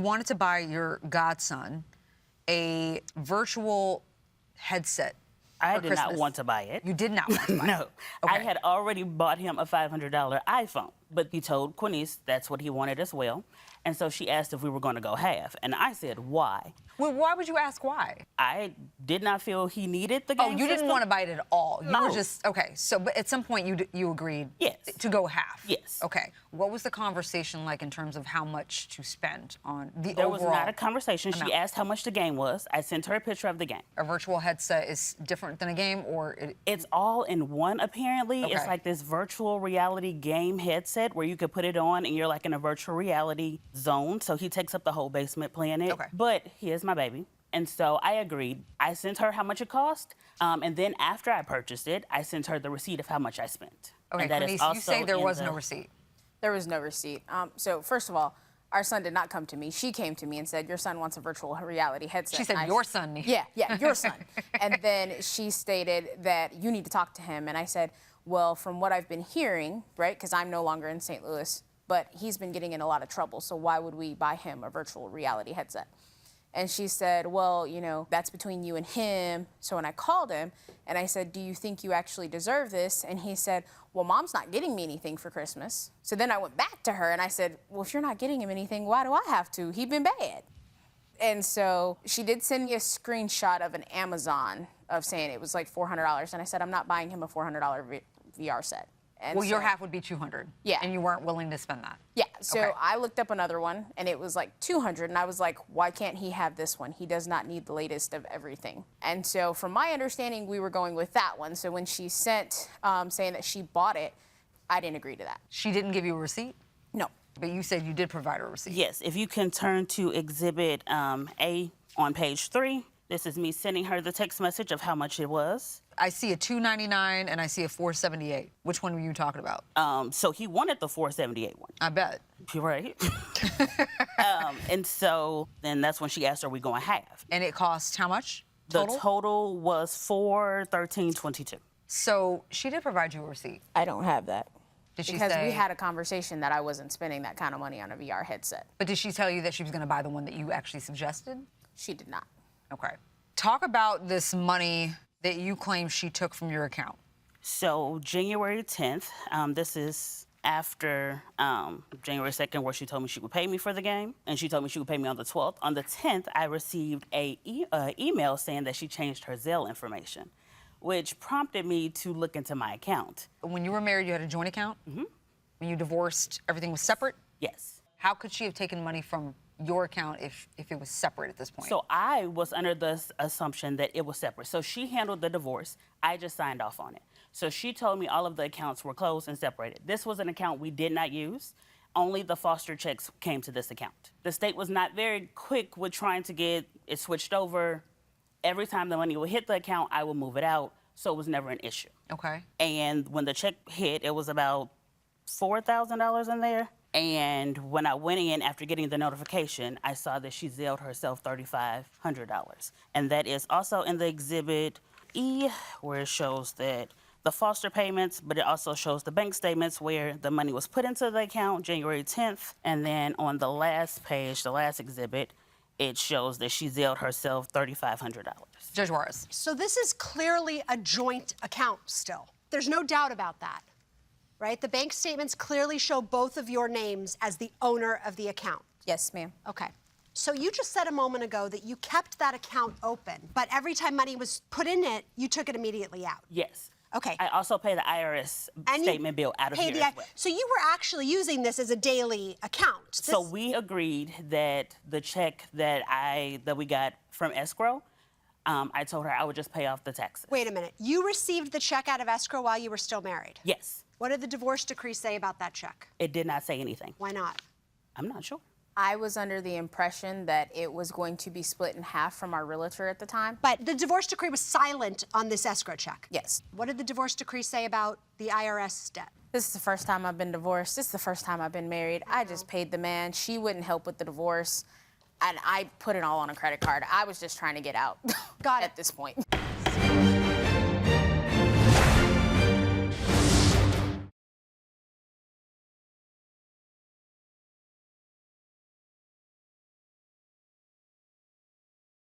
wanted to buy your godson a virtual headset. I did not want to buy it. You did not want to buy it? No. Okay. I had already bought him a $500 iPhone, but he told Quanyce that's what he wanted as well. And so she asked if we were going to go half. And I said, why? Well, why would you ask why? I did not feel he needed the game Oh, you didn't want to buy it at all. You No. were just, okay. So, but at some point you agreed Yes. to go half. Yes. Okay. What was the conversation like in terms of how much to spend on the There overall? was not a conversation. amount? She asked how much the game was. I sent her a picture of the game. A virtual headset is different than a game, or It's all in one, apparently. Okay. It's like this virtual reality game headset where you could put it on and you're like in a virtual reality zone. So he takes up the whole basement playing it. Okay. But he is my baby. And so I agreed. I sent her how much it cost. And then after I purchased it, I sent her the receipt of how much I spent. Okay, And that is Quanyce, you also say there in was the- no receipt. There was no receipt. So first of all, our son did not come to me. She came to me and said, your son wants a virtual reality headset. She said, And your son. Yeah, your son. And then she stated that you need to talk to him. And I said, well, from what I've been hearing, right, because I'm no longer in St. Louis, but he's been getting in a lot of trouble, so why would we buy him a virtual reality headset? And she said, well, you know, that's between you and him. So when I called him and I said, do you think you actually deserve this? And he said, well, Mom's not getting me anything for Christmas. So then I went back to her and I said, well, if you're not getting him anything, why do I have to? He's been bad. And so she did send me a screenshot of an Amazon of saying it was like $400. And I said, I'm not buying him a $400 VR set. And Well, your so- half would be 200. Yeah. And you weren't willing to spend that. Yeah, so Okay. I looked up another one, and it was like 200, and I was like, why can't he have this one? He does not need the latest of everything. And so from my understanding, we were going with that one. So when she sent saying that she bought it, I didn't agree to that. She didn't give you a receipt, No. but you said you did provide a receipt. Yes, if you can turn to Exhibit A on page 3. This is me sending her the text message of how much it was. I see a $299 and I see a $478. Which one were you talking about? So he wanted the $478 one. I bet. You're right. And so then that's when she asked, are we going half? And it cost how much The total? total was $413.22. So she did provide you a receipt. I don't have that. Did she Because say? we had a conversation that I wasn't spending that kind of money on a VR headset. But did she tell you that she was going to buy the one that you actually suggested? She did not. Okay. Talk about this money that you claim she took from your account. So January 10th, this is after January 2nd, where she told me she would pay me for the game, and she told me she would pay me on the 12th. On the 10th, I received a email saying that she changed her Zelle information, which prompted me to look into my account. When you were married, you had a joint account? Mm-hmm. When you divorced, everything was separate? Yes. How could she have taken money from your account if it was separate at this point? So I was under the assumption that it was separate. So she handled the divorce. I just signed off on it. So she told me all of the accounts were closed and separated. This was an account we did not use. Only the foster checks came to this account. The state was not very quick with trying to get it switched over. Every time the money would hit the account, I would move it out. So it was never an issue. Okay. And when the check hit, it was about $4,000 in there. And when I went in after getting the notification, I saw that she Zelled herself $3,500. And that is also in the Exhibit E, where it shows that the foster payments, but it also shows the bank statements where the money was put into the account January 10th. And then on the last page, the last exhibit, it shows that she Zelled herself $3,500. Judge Juarez. So this is clearly a joint account still. There's no doubt about that, right? The bank statements clearly show both of your names as the owner of the account. Yes, ma'am. Okay. So you just said a moment ago that you kept that account open, but every time money was put in it, you took it immediately out. Yes. Okay. I also pay the IRS And you statement bill out of pay here the- as well. So you were actually using this as a daily account. So This- we agreed that the check that we got from escrow, I told her I would just pay off the taxes. Wait a minute. You received the check out of escrow while you were still married? Yes. What did the divorce decree say about that check? It did not say anything. Why not? I'm not sure. I was under the impression that it was going to be split in half from our realtor at the time. But the divorce decree was silent on this escrow check. Yes. What did the divorce decree say about the IRS debt? This is the first time I've been divorced. This is the first time I've been married. I just paid the man. She wouldn't help with the divorce. And I put it all on a credit card. I was just trying to get out Got it. at this point.